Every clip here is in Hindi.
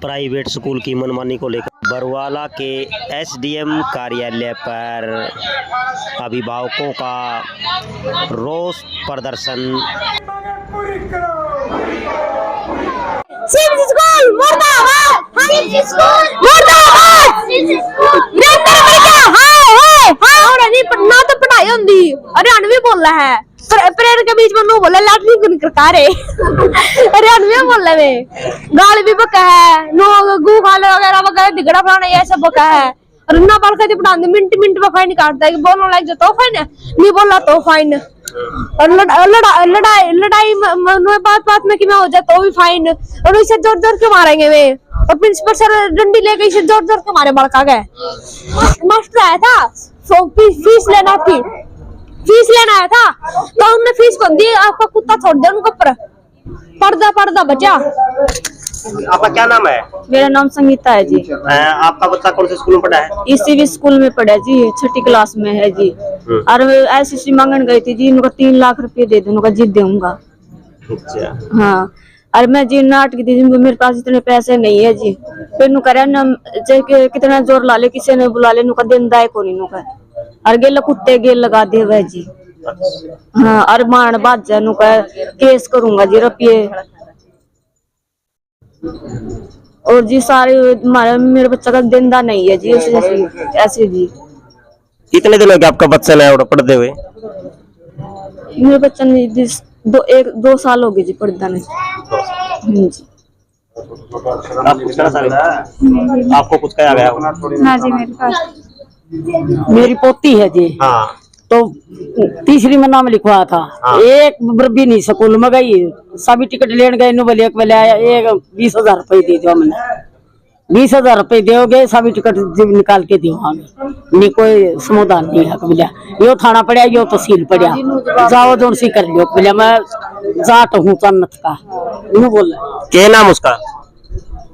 प्राइवेट स्कूल की मनमानी को लेकर बरवाला के एसडीएम कार्यालय पर अभिभावकों का रोष प्रदर्शन। स्कूल मुर्दाबाद, मुर्दाबाद, ना तो पढ़ाई होती। हरियाणवी बोल रहा है, प्रेयर के बीच में नो बोला लाटरी कर रहे हरियाणवी बोल रहे गाली भी बका है, नो गू खाले वगैरह वगैरह दिगड़ा फलाना ये सब बका है। और ना बाल खाते पढ़ाते मिनट मिनट में फाइन काटता है, बोलने लग जाए तो फाइन, नहीं बोला तो फाइन। और लड़ाई बात बात में कि मैं हो जाए तो भी फाइन। और इसे जोर जोर के मारेंगे वे। और प्रिंसिपल सर डंडी लेके इसे जोर जोर के मारे बड़का गए। मास्टर आया था फीस लेना थी, फीस लेना आया था तो हमने फीस को दी, आपका कुत्ता छोड़ दिया उनके ऊपर, पर्दा बचा। आपका क्या नाम है? मेरा नाम संगीता है जी। आपका बच्चा कौन से स्कूल में पढ़ा है? इसी भी स्कूल में पढ़ा जी, 6ठी क्लास में है जी। और ऐसी मांगन गई थी जी, इनका 3 लाख रुपए दे दो, उनका जिद दूंगा। अच्छा। हाँ, और मैं जी नाट की थी, मेरे पास इतने पैसे नहीं है जी। फिर नु करे ना कितना जोर ला ले, किसी ने बुला ले, नुका दिन दाय को नहीं नुका। और गेल कुत्ते गेल लगा दे वह जी। हाँ, और मान बात जा नुका केस करूंगा जी रुपये। और जी सारे मेरे बच्चा का देंदा नहीं है जी, ऐसे जी। कितने दिन हो गए आपका बच्चा ने पढ़ते हुए? मेरे बच्चा ने 2 साल हो गए जी पढ़ता नहीं जी। आप कुछ कहना चाह आपको कुछ कहा गया? हाँ जी, मेरे पास मेरी पोती है जी। हाँ। तो 3री में नाम लिखवाया था। हाँ। एक भी नहीं स्कूल में गई, सभी टिकट लेने गए, नो बोले एक आया, एक 20,000 रुपये दे दो। हमने 20,000 रुपये दोगे सभी टिकट निकाल के दियो हमें, नहीं कोई समाधान नहीं है। बोलिया यो थाना पड़ा, यो तहसील पड़ा, जाओ जोन सी कर लियो। बोलिया मैं जाट हूँ चन्नत का। नो बोल क्या नाम उसका?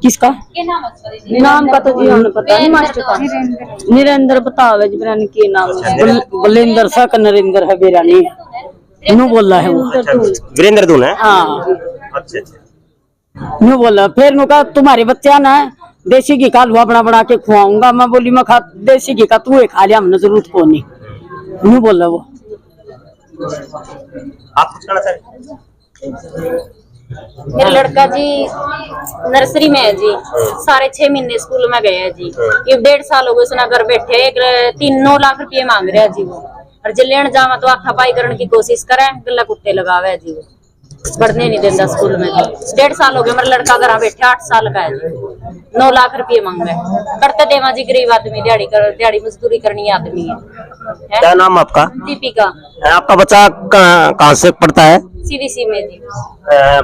किसका नाम का तो जी हमें पता नहीं। मास्टर का निरेंद्र बताओ जी, बिरानी के नाम बलेंद्र सा का नरेंद्र है बिरानी, नो बोल रहा है वो। वीरेंद्र दून है। हाँ। अच्छा। नो बोला फिर नु कहा तुम्हारे बच्चा ना देसी घी का हलवा बना के खुआऊंगा। मैं बोली मैं खा देसी घी का, तू खा लिया, हमने जरूरत को नहीं। नो बोला वो। आप कुछ कहना चाहें? मेरा लड़का जी नर्सरी में है जी, सारे 6 महीने स्कूल में गए हैं जी। ये 1.5 साल हो गए उसने घर बैठे 9 लाख रुपये मांग रहे हैं जी वो। और जे लेन जावा तो आखा पाई करने की कोशिश करे, गला कुत्ते लगावे है जी वो, पढ़ने नहीं देता स्कूल में। 1.5 साल हो गए मेरा लड़का घर बैठे, 8 साल का है जी। 9 लाख रुपये मांगे, करते देवा जी, गरीब आदमी, दिहाड़ी मजदूरी करनी आदमी है। क्या नाम आपका? दीपिका। आपका बच्चा कहाँ से पढ़ता है? सीबीसी में जी।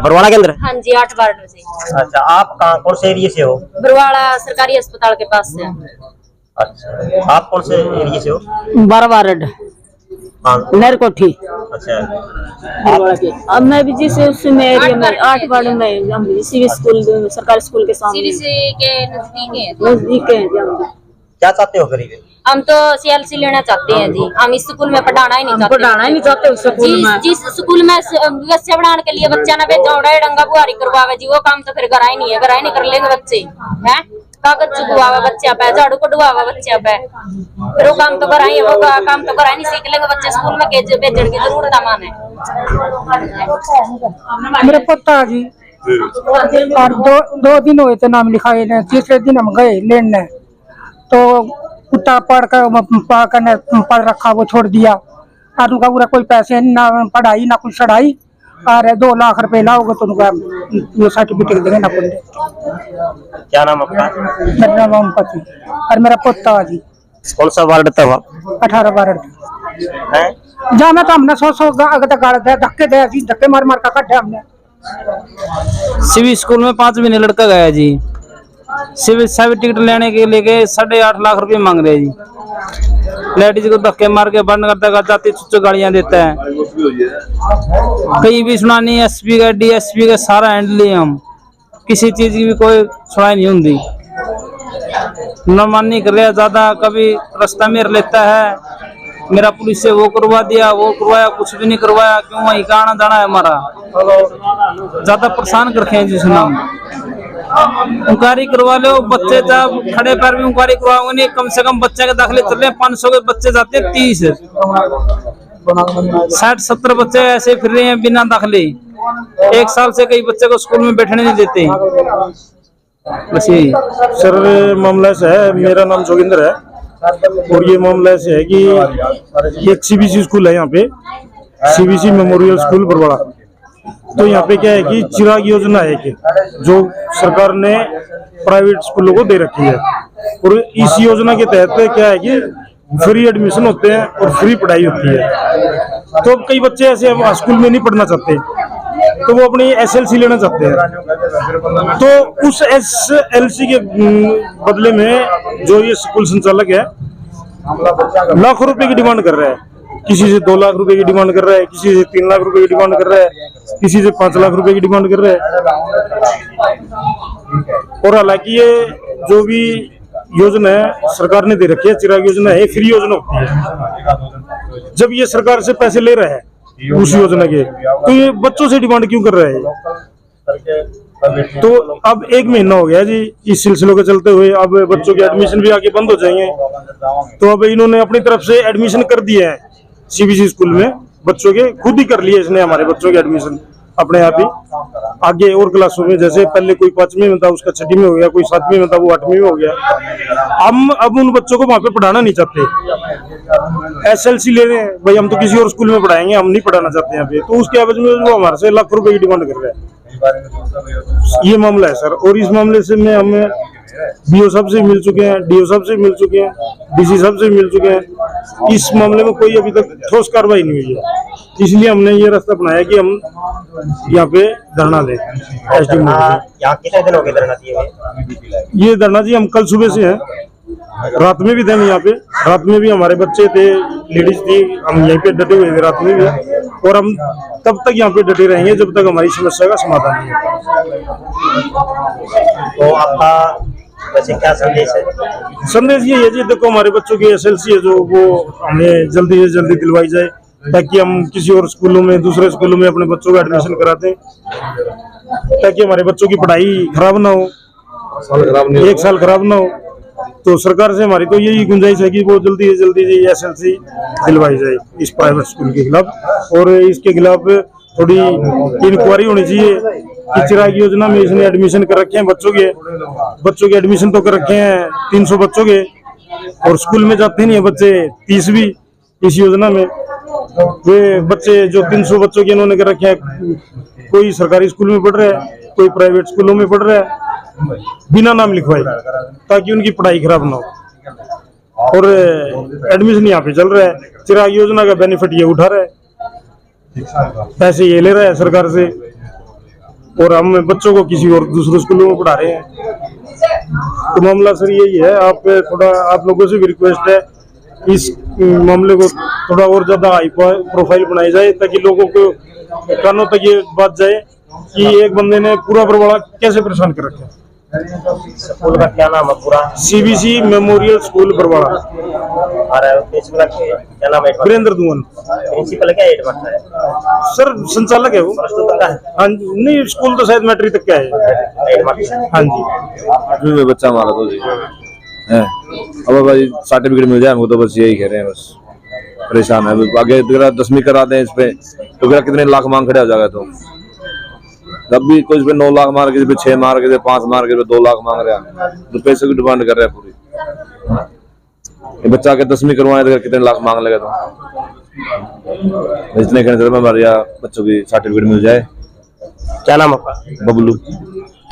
बरवाला के अंदर? हाँ जी, 8 वार्ड से। अच्छा, आप कौन से एरिया से हो? बरवाला सरकारी अस्पताल के पास से। अच्छा, आप कौन से एरिया से हो? 12 वार्ड नर कोठी। अच्छा। अब मैं भी जिस उसमें एरिया में 8 वार्ड में, हम सीबी स्कूल सरकारी स्कूल के सामने सीबीसी के नजदीक है जी। क्या चाहते हो गरीब? हम तो सीएलसी लेना चाहते हैं जी। हम इस स्कूल में पढ़ाना ही नहीं चाहते, उस स्कूल में। जिस स्कूल में बच्चे पढ़ाने के लिए बच्चा ना भेजा उड़ा डंगा बुआरी करवावे जी, वो काम तो फिर घर ही नहीं है, घर ही नहीं कर लेंगे बच्चे हैं। कागज चुकवावा बच्चा पे, झाड़ू कटवावा बच्चा पे, फिर वो काम तो कर ही, वो काम तो कर ही नहीं सीख लेंगे बच्चे। स्कूल में भेजने की जरूरत है। मेरे पोता जी और 2 दिन हुए थे नाम लिखाए, 3रे दिन हम गए लेने, तो कुत्ता पढ़ रखा, वो छोड़ दिया। और उनका पूरा कोई पैसे ना पढ़ाई ना कुछ चढ़ाई, और 2 लाख रुपए लाओगे तो उनका ये सर्टिफिकेट देंगे ना कुछ। क्या नाम आपका? मेरा नाम ओम पति और मेरा पोता जी। कौन सा वार्ड था? 18 वार्ड है। जाना तो हमने 100 धक्के दे, धक्के मार मार का कटे हमने। सिविल स्कूल में 5 महीने लड़का गया जी, सिविल सर्टिफिकेट लेने के लिए 8.5 लाख रुपए मांग रहे हैं जी। लेडीज को धक्के मार के बंद करता जाती छुच्चो गाड़ियां देता है, कहीं भी सुना नहीं। एसपी का डीएसपी का सारा हैंडल ही हम, किसी चीज की भी कोई सुनाई नहीं होती। मनमानी कर रहा ज्यादा, कभी रास्ता में लेता है, मेरा पुलिस से वो करवा दिया, वो करवाया, कुछ भी नहीं करवाया। क्यों वही का आना जाना है हमारा, ज्यादा परेशान कर रखे हैं जी। सुना इंक्वायरी करवा लो। बच्चे जब खड़े पैर भी इंक्वायरी करवाओगे नहीं, कम से कम बच्चे के दाखिले चल रहे हैं 500 के बच्चे जाते हैं 30, 60-70 बच्चे ऐसे फिर रहे हैं बिना दाखिले। 1 साल से कई बच्चे को स्कूल में बैठने नहीं देते। बस यही सर मामला ऐसा है, मेरा नाम जोगिंदर है और ये मामला ऐसे है कि एक सीबीसी स्कूल है यहाँ पे, सीबीसी मेमोरियल स्कूल बरवाड़ा। तो यहाँ पे क्या है कि चिराग योजना है कि जो सरकार ने प्राइवेट स्कूलों को दे रखी है और इस योजना के तहत क्या है कि फ्री एडमिशन होते हैं और फ्री पढ़ाई होती है। तो कई बच्चे ऐसे अब स्कूल में नहीं पढ़ना चाहते तो वो अपनी एसएलसी लेना चाहते हैं। तो उस एसएलसी के बदले में जो ये स्कूल संचालक है लाखों रुपए की डिमांड कर रहा है। किसी से 2 लाख रुपए की डिमांड कर रहा है, किसी से 3 लाख रुपए की डिमांड कर रहा है, किसी से 5 लाख रुपए की डिमांड कर रहा है। और हालांकि ये जो भी योजना है सरकार ने दे रखी है, चिराग योजना है, फ्री योजना होती है। जब ये सरकार से पैसे ले रहा है उस योजना के, तो ये बच्चों से डिमांड क्यों कर रहा है? तो अब 1 महीना हो गया जी इस सिलसिले के चलते हुए। अब बच्चों के एडमिशन भी आगे बंद हो जाएंगे। तो अब इन्होंने अपनी तरफ से एडमिशन कर दिए हैं सीबीसी स्कूल में, बच्चों के खुद ही कर लिए इसने हमारे बच्चों के एडमिशन अपने आप ही। आगे और क्लासों में जैसे पहले कोई 5वीं में था उसका 6वीं में हो गया, कोई 7वीं में था वो 8वीं में हो गया। हम अब उन बच्चों को वहां पे पढ़ाना नहीं चाहते, एसएलसी ले रहे हैं भाई, हम तो किसी और स्कूल में पढ़ाएंगे, हम नहीं पढ़ाना चाहते यहाँ पे। तो उसके एवज में वो हमारे से लाख रुपए की डिमांड कर रहा है। ये मामला है सर। और इस मामले से में हमें बीओ साहब से मिल चुके हैं, डीओ साहब से मिल चुके हैं, डीसी साहब से मिल चुके हैं। इस मामले में कोई अभी तक ठोस कार्रवाई नहीं हुई है। इसलिए हमने ये रास्ता अपनाया कि हम यहाँ पे धरना दें। एसडीएम यहाँ कितने दिन हो गए धरना दिए हुए? ये धरना जी हम कल सुबह से हैं, रात में भी थे यहाँ पे। रात में भी हमारे बच्चे थे, लेडीज थी, हम यहीं पे डटे हुए थे रात में भी। और हम तब तक यहाँ पे डटे रहेंगे जब तक हमारी समस्या का समाधान नहीं होगा। तो आपका वैसे क्या संदेश है? संदेश ये है जी, देखो हमारे बच्चों की एसएलसी है जो वो हमें जल्दी से जल्दी दिलवाई जाए ताकि हम किसी और स्कूलों में, दूसरे स्कूलों में अपने बच्चों का एडमिशन कराते हैं, ताकि हमारे बच्चों की पढ़ाई खराब ना हो, 1 साल खराब ना हो। तो सरकार से हमारी तो यही गुंजाइश है कि वो जल्दी से जल्दी एसएलसी दिलवाई जाए इस प्राइवेट स्कूल के खिलाफ। और इसके खिलाफ थोड़ी इंक्वायरी होनी चाहिए कि चिराग योजना में इसने एडमिशन कर रखे हैं बच्चों के एडमिशन तो कर रखे हैं 300 बच्चों के, और स्कूल में जाते नहीं है बच्चे 30 भी इस योजना में। वे बच्चे जो 300 बच्चों के इन्होंने कर रखे हैं, कोई सरकारी स्कूल में पढ़ रहा है, कोई प्राइवेट स्कूलों में पढ़ रहा है बिना नाम लिखवाए, ताकि उनकी पढ़ाई खराब ना हो। और एडमिशन यहाँ पे चल रहा है, चिराग योजना का बेनिफिट ये उठा रहा है, पैसे ये ले रहा है सरकार से, और हम बच्चों को किसी और दूसरे स्कूलों में पढ़ा रहे हैं। तो मामला सर यही है। आप लोगों से भी रिक्वेस्ट है इस मामले को थोड़ा और ज्यादा हाई प्रोफाइल बनाई जाए, ताकि लोगों को कानों तक ये बात जाए कि एक बंदे ने पूरा बरवाड़ा कैसे परेशान कर रखा है। स्कूल का क्या नाम है पूरा? CBC memorial school Barwada. और प्रिंसिपल का क्या नाम है? वीरेंद्र धुवन। प्रिंसिपल क्या एड बनता है? सर संचालक है वो। का है? हाँ जी, नहीं स्कूल तो शायद मैट्रिक तक का है। हाँ जी। में बच्चा हमारा तो जी है। अब भाई सर्टिफिकेट मिल जाए हमको तो बस यही कह रहे हैं, बस परेशान है। आगे 10वीं करा दें इस पे तो कितने लाख मांग खड़े हो जाएगा। तो तब भी कुछ पे 9 लाख मार के, 6 मार के, 5 मार के 2 लाख मांग रहे हैं। तो पैसे की डिमांड कर रहे हैं पूरी। ये बच्चा के 10वीं करवाए तो कितने लाख मांग लगे। तो इतने कहने से हमारे यहाँ बच्चों की सर्टिफिकेट मिल जाए। क्या नाम आपका? बबलू।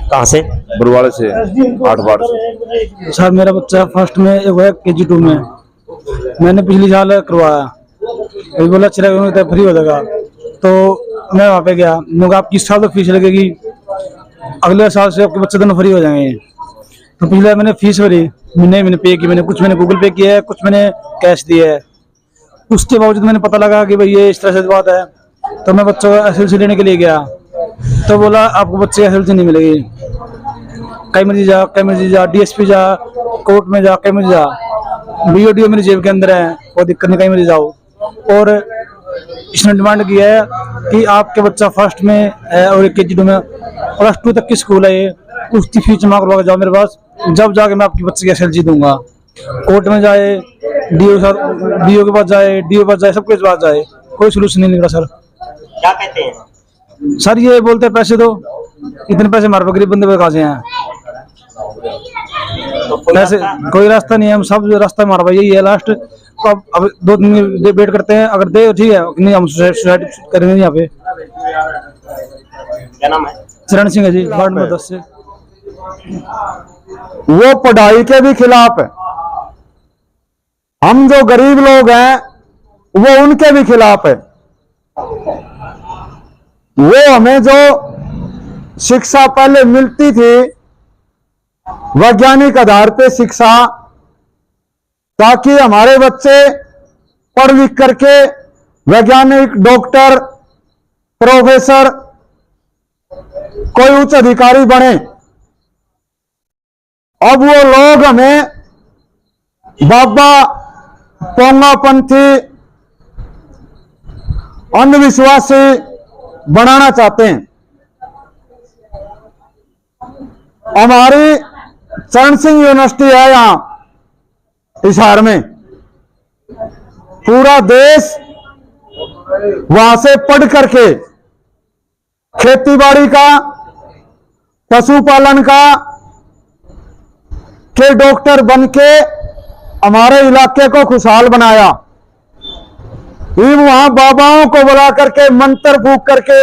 कहाँ से? बरवाड़े से, 8 वार्ड से। सर मेरा बच्चा फर्स्ट में KG 2 में, मैंने पिछली साल करवाया, अभी बोला चिराग फ्री हो जाएगा। तो मैं वहाँ पे गया, लोग आपकी इस साल तो फीस लगेगी, अगले साल से आपके बच्चे दोनों फ्री हो जाएंगे। तो पिछले मैंने फीस भरी, मैंने पे की, मैंने कुछ मैंने गूगल पे किया है, कुछ मैंने कैश दिया है। उसके बावजूद मैंने पता लगा कि भाई ये इस तरह से बात है। तो मैं बच्चों को SLC लेने के लिए गया, तो बोला आपको बच्चे SLC नहीं मिलेगी, कहीं मर्जी जा, DSP जा, कोर्ट में जा, कहीं मर्जी जा, BODO मेरी जेब के अंदर है, कोई दिक्कत नहीं, कहीं मर्जी जाओ। और इसने डिमांड किया है कि आपके बच्चा फर्स्ट में है और KG 2 में, +2 तक की स्कूल है ये, उसकी फीस जमा करवा के जाओ मेरे पास, जब जाके मैं आपकी बच्चे की एसएलसी दूंगा। कोर्ट में जाए, डीओ के पास जाए, डीओ के पास जाए, सबके पास जाए, कोई सोल्यूशन नहीं निकला सर। क्या कहते हैं? सर ये बोलते हैं पैसे दो, इतने पैसे हमारे पास गरीब बंदे पे कहाँ से हैं? पैसे कोई रास्ता नहीं है, हम सब रास्ता हमारा भाई यही है लास्ट। अब 2 दिन वेट करते हैं, अगर दे ठीक है, नहीं हम सुसाइड करेंगे यहाँ पे। क्या नाम है? चरण सिंह है जी, वार्ड नंबर 10 से। वो पढ़ाई के भी खिलाफ है, हम जो गरीब लोग हैं वो उनके भी खिलाफ है। वो हमें जो शिक्षा पहले मिलती थी वैज्ञानिक आधार पे शिक्षा, ताकि हमारे बच्चे पढ़ लिख करके वैज्ञानिक, डॉक्टर, प्रोफेसर, कोई उच्च अधिकारी बने। अब वो लोग हमें बाबा, पोंगापंथी, अंधविश्वासी बनाना चाहते हैं। हमारी चरण सिंह यूनिवर्सिटी है यहां हिसार में, पूरा देश वहां से पढ़ करके खेती बाड़ी का, पशुपालन का के डॉक्टर बन के हमारे इलाके को खुशहाल बनाया। फिर वहां बाबाओं को बुला करके मंत्र फूंक करके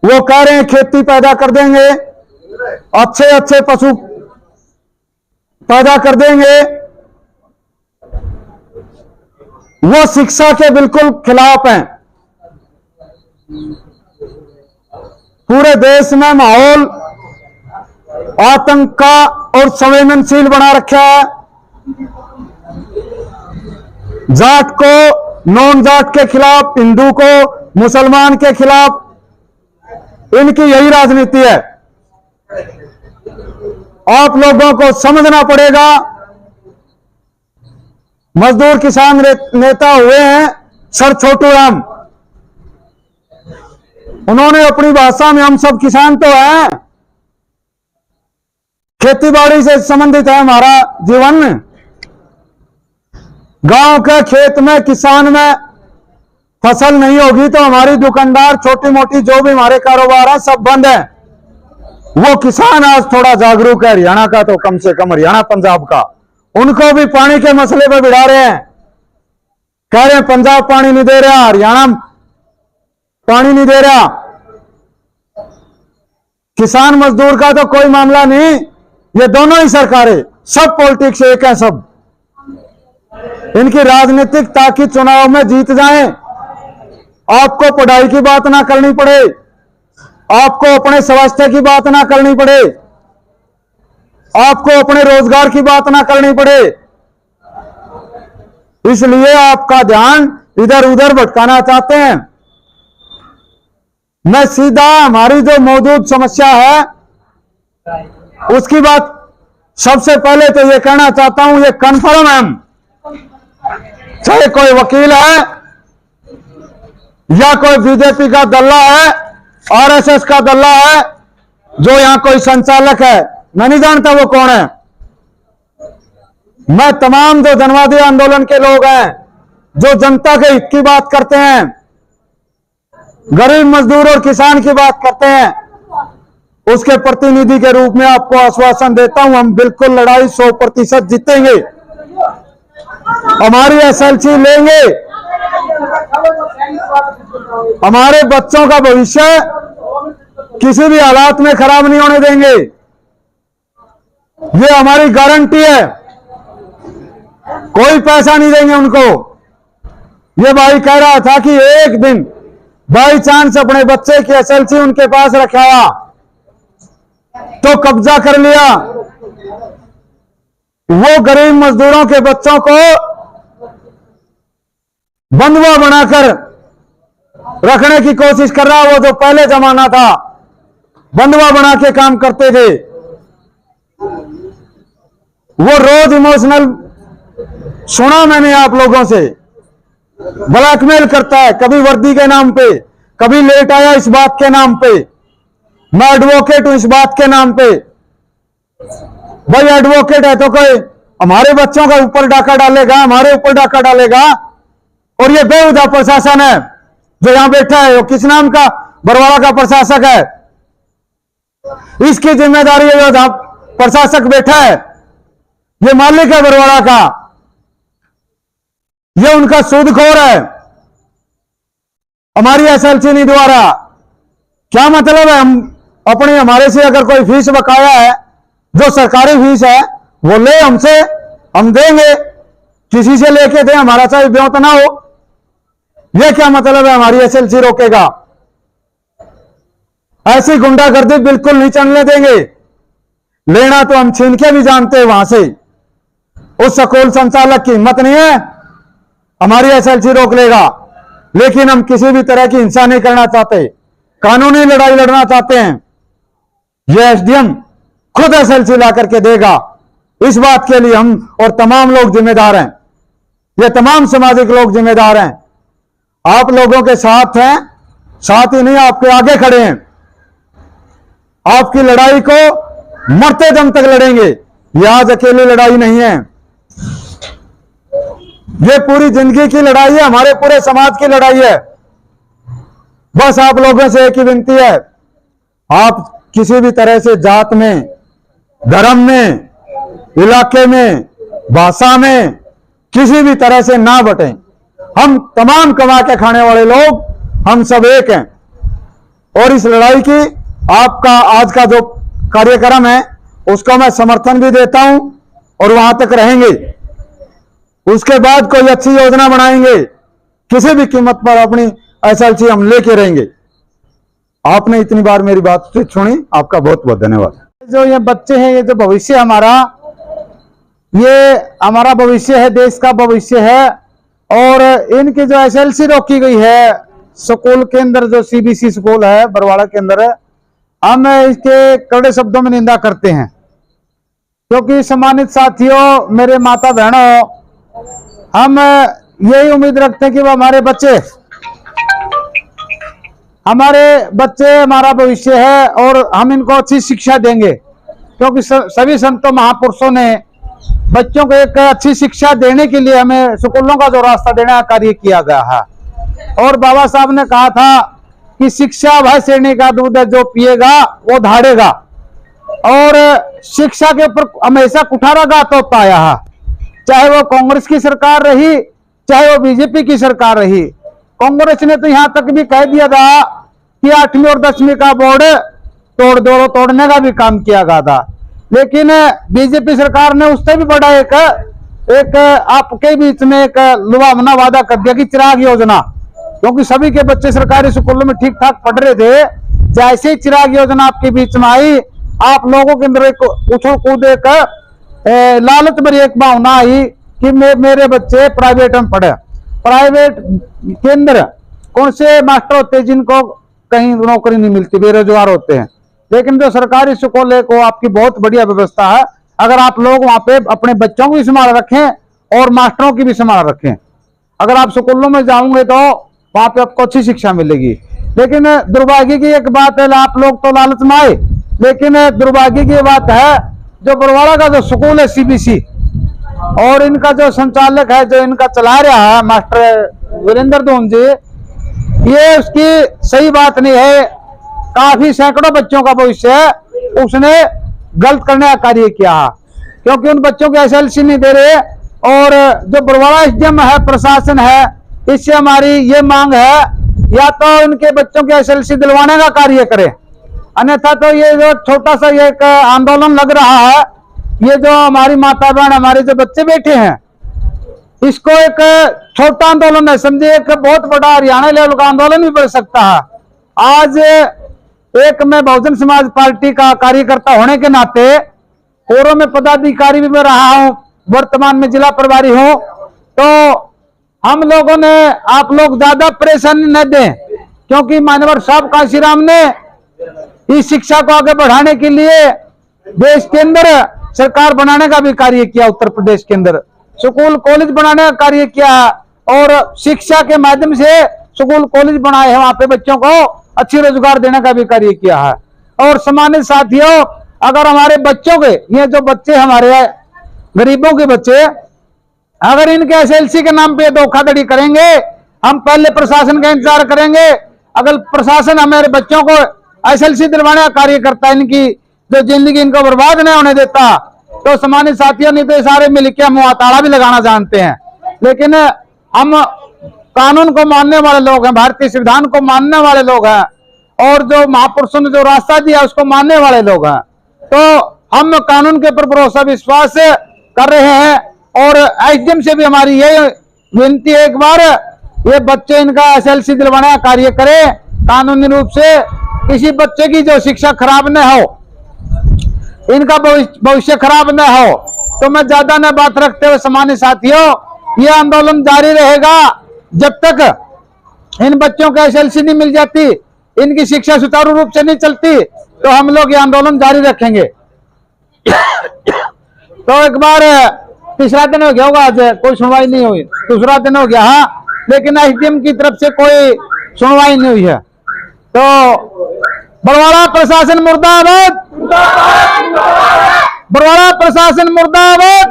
वो कह रहे हैं खेती पैदा कर देंगे, अच्छे अच्छे पशु पैदा कर देंगे। वो शिक्षा के बिल्कुल खिलाफ हैं। पूरे देश में माहौल आतंक का और संवेदनशील बना रखा है। जाट को नॉन जाट के खिलाफ, हिंदू को मुसलमान के खिलाफ, इनकी यही राजनीति है। आप लोगों को समझना पड़ेगा। मजदूर किसान नेता हुए हैं सर छोटू राम, उन्होंने अपनी भाषा में हम सब किसान तो हैं, खेती बाड़ी से संबंधित है हमारा जीवन। गांव के खेत में, किसान में फसल नहीं होगी तो हमारी दुकानदार, छोटी मोटी जो भी हमारे कारोबार है सब बंद है। वो किसान आज थोड़ा जागरूक है, हरियाणा का तो कम से कम, हरियाणा पंजाब का, उनको भी पानी के मसले पर बिठा रहे हैं। कह रहे हैं पंजाब पानी नहीं दे रहा, हरियाणा पानी नहीं दे रहा। किसान मजदूर का तो कोई मामला नहीं, ये दोनों ही सरकारें, सब पॉलिटिक्स एक है सब। इनकी राजनीतिक ताकि चुनाव में जीत जाएं। आपको पढ़ाई की बात ना करनी पड़े, आपको अपने स्वास्थ्य की बात ना करनी पड़े, आपको अपने रोजगार की बात ना करनी पड़े, इसलिए आपका ध्यान इधर उधर भटकाना चाहते हैं। मैं सीधा हमारी जो मौजूद समस्या है उसकी बात सबसे पहले तो ये कहना चाहता हूं, ये कन्फर्म है, चाहे कोई वकील है या कोई बीजेपी का दल्ला है, आरएसएस का दल्ला है, जो यहां कोई संचालक है, मैं नहीं जानता वो कौन है। मैं तमाम जो जनवादी आंदोलन के लोग हैं, जो जनता के हित की बात करते हैं, गरीब मजदूर और किसान की बात करते हैं, उसके प्रतिनिधि के रूप में आपको आश्वासन देता हूं, हम बिल्कुल लड़ाई 100% जीतेंगे। हमारी एसएलसी लेंगे, हमारे बच्चों का भविष्य किसी भी हालात में खराब नहीं होने देंगे, ये हमारी गारंटी है। कोई पैसा नहीं देंगे उनको। ये भाई कह रहा था कि एक दिन बाई चांस अपने बच्चे की एसएलसी उनके पास रखाया तो कब्जा कर लिया। वो गरीब मजदूरों के बच्चों को बंधुआ बनाकर रखने की कोशिश कर रहा, वो जो पहले जमाना था, बंधुआ बना के काम करते थे। वो रोज इमोशनल सुना मैंने आप लोगों से, ब्लैकमेल करता है, कभी वर्दी के नाम पे, कभी लेट आया इस बात के नाम पे। मैं एडवोकेट हूं इस बात के नाम पे। भाई एडवोकेट है तो कोई हमारे बच्चों का ऊपर डाका डालेगा, हमारे ऊपर डाका डालेगा। और ये बेहुदा प्रशासन है जो यहां बैठा है, वो किस नाम का बरवाड़ा का प्रशासक है, इसकी जिम्मेदारी है। जो प्रशासक बैठा है ये मालिक है बरवाड़ा का, ये उनका सूदखोर है। हमारी एसएलसी नहीं द्वारा क्या मतलब है? हम अपनी हमारे से अगर कोई फीस बकाया है, जो सरकारी फीस है वो ले हमसे, हम देंगे, किसी से लेके दें, हमारा चाहे ब्योत ना हो। ये क्या मतलब है? हमारी एसएलसी रोकेगा? ऐसी गुंडागर्दी बिल्कुल नहीं चलने देंगे। लेना तो हम छीन के भी जानते हैं वहां से। उस स्कूल संचालक की हिम्मत नहीं है हमारी एसएलसी रोक लेगा। लेकिन हम किसी भी तरह की हिंसा नहीं करना चाहते, कानूनी लड़ाई लड़ना चाहते हैं। यह एसडीएम खुद एसएलसी ला करके देगा। इस बात के लिए हम और तमाम लोग जिम्मेदार हैं, ये तमाम सामाजिक लोग जिम्मेदार हैं। आप लोगों के साथ हैं, साथ ही नहीं आपके आगे खड़े हैं। आपकी लड़ाई को मरते दम तक लड़ेंगे। यह आज अकेली लड़ाई नहीं है, ये पूरी जिंदगी की लड़ाई है, हमारे पूरे समाज की लड़ाई है। बस आप लोगों से एक ही विनती है, आप किसी भी तरह से जात में, धर्म में, इलाके में, भाषा में किसी भी तरह से ना बटें। हम तमाम कमा के खाने वाले लोग, हम सब एक हैं। और इस लड़ाई की आपका आज का जो कार्यक्रम है उसको मैं समर्थन भी देता हूं और वहां तक रहेंगे। उसके बाद कोई अच्छी योजना बनाएंगे, किसी भी कीमत पर अपनी एसएलसी हम लेके रहेंगे। आपने इतनी बार मेरी बात सुनी, आपका बहुत बहुत धन्यवाद। जो ये बच्चे हैं, ये जो भविष्य हमारा, ये हमारा भविष्य है, देश का भविष्य है। और इनकी जो एसएलसी रोकी गई है स्कूल के अंदर, जो सीबीएसई स्कूल है बरवाड़ा के अंदर, हम इसके कड़े शब्दों में निंदा करते हैं। क्योंकि सम्मानित साथियों, मेरे माता बहनों, हम यही उम्मीद रखते हैं कि वो हमारे बच्चे हमारा भविष्य है और हम इनको अच्छी शिक्षा देंगे। क्योंकि सभी संतों महापुरुषों ने बच्चों को एक अच्छी शिक्षा देने के लिए हमें स्कूलों का जो रास्ता देने का कार्य किया गया है। और बाबा साहब ने कहा था कि शिक्षा वह श्रेणी का दूध है, जो पिएगा वो धाड़ेगा। और शिक्षा के ऊपर हमेशा कुठाराघात होता आया है, चाहे वो कांग्रेस की सरकार रही, चाहे वो बीजेपी की सरकार रही। कांग्रेस ने तो यहां तक भी कह दिया था कि 8वीं और 10वीं का बोर्ड तोड़ने का भी काम किया गया था। लेकिन बीजेपी सरकार ने उससे भी बड़ा एक आपके बीच में एक लुभावना वादा कर दिया कि चिराग योजना, क्योंकि सभी के बच्चे सरकारी स्कूलों में ठीक ठाक पढ़ रहे थे। जैसे ही चिराग योजना आपके बीच में आई, आप लोगों के अंदर एक उछल कूद, एक लालच भरी एक भावना आई कि मेरे बच्चे प्राइवेट में पढ़े। प्राइवेट के अंदर कौन से मास्टर होते हैं जिनको कहीं नौकरी नहीं मिलती, बेरोजगार होते हैं। लेकिन जो सरकारी स्कूल है को आपकी बहुत बढ़िया व्यवस्था है। अगर आप लोग वहां पे अपने बच्चों की भी संभाल रखें और मास्टरों की भी संभाल रखें, अगर आप स्कूलों में जाओगे तो वहां पे आपको अच्छी शिक्षा मिलेगी। लेकिन दुर्भाग्य की एक बात है, आप लोग तो लालच में आए, लेकिन दुर्भाग्य की बात है जो बरवाड़ा का जो स्कूल है सीबीएसई, और इनका जो संचालक है, जो इनका चला रहा है मास्टर वीरेंद्र धूम जी, ये उसकी सही बात नहीं है। काफी सैकड़ों बच्चों का भविष्य उसने गलत करने का कार्य किया है, क्योंकि उन बच्चों को एसएलसी नहीं दे रहे। और जो बरवाड़ा एसडीएम है, प्रशासन है, इससे हमारी ये मांग है या तो इनके बच्चों के एसएलसी दिलवाने का कार्य करे, अन्यथा तो ये जो छोटा सा ये एक आंदोलन लग रहा है, ये जो हमारी माता बहन, हमारे जो बच्चे बैठे हैं, इसको एक छोटा आंदोलन है समझे, एक बहुत बड़ा हरियाणा लेवल का आंदोलन भी बढ़ सकता है। आज एक मैं बहुजन समाज पार्टी का कार्यकर्ता होने के नाते पूर्व में पदाधिकारी भी मैं रहा हूं, वर्तमान में जिला प्रभारी हूं, तो हम लोगों ने, आप लोग ज्यादा परेशानी न दें, क्योंकि मान्यवर साहब काशीराम ने इस शिक्षा को आगे बढ़ाने के लिए देश के अंदर सरकार बनाने का भी कार्य किया, उत्तर प्रदेश के अंदर स्कूल कॉलेज बनाने का कार्य किया और शिक्षा के माध्यम से स्कूल कॉलेज बनाए हैं, वहां पे बच्चों को अच्छी रोजगार देने का भी कार्य किया है। और सम्मानित साथियों, अगर हमारे बच्चों के, ये जो बच्चे हमारे गरीबों के बच्चे, अगर इनके एसएलसी के नाम पे धोखाधड़ी करेंगे, हम पहले प्रशासन का इंतजार करेंगे। अगर प्रशासन हमारे बच्चों को एसएलसी दिलवाने का कार्य करता है, इनकी जो जिंदगी इनको बर्बाद नहीं होने देता, तो सम्मानित साथियों, नहीं तो सारे मिलकर मुंह ताला भी लगाना जानते हैं। लेकिन हम कानून को मानने वाले लोग हैं, भारतीय संविधान को मानने वाले लोग हैं, और जो महापुरुषों ने जो रास्ता दिया उसको मानने वाले लोग हैं। तो हम कानून के ऊपर भरोसा विश्वास कर रहे हैं, और एसडीएम से भी हमारी ये विनती है, एक बार ये बच्चे इनका एसएलसी दिलवाने का कार्य करें कानूनी रूप से, किसी बच्चे की जो शिक्षा खराब न हो, इनका भविष्य खराब न हो। तो मैं ज्यादा न बात रखते हुए सम्मानित साथियों, ये आंदोलन जारी रहेगा जब तक इन बच्चों को एसएलसी नहीं मिल जाती, इनकी शिक्षा सुचारू रूप से नहीं चलती, तो हम लोग ये आंदोलन जारी रखेंगे। तो एक बार तीसरा दिन हो गया होगा, आज कोई सुनवाई नहीं हुई, दूसरा दिन हो गया, हाँ, लेकिन एसडीएम की तरफ से कोई सुनवाई नहीं हुई है। तो बरवाड़ा प्रशासन मुर्दाबाद, बरवाड़ा प्रशासन मुर्दाबाद,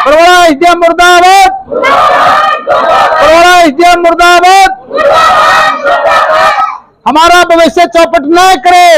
बरवाड़ा एसडीएम मुर्दाबाद, बरवाड़ा एसडीएम मुर्दाबाद। हमारा भविष्य चौपट न करे,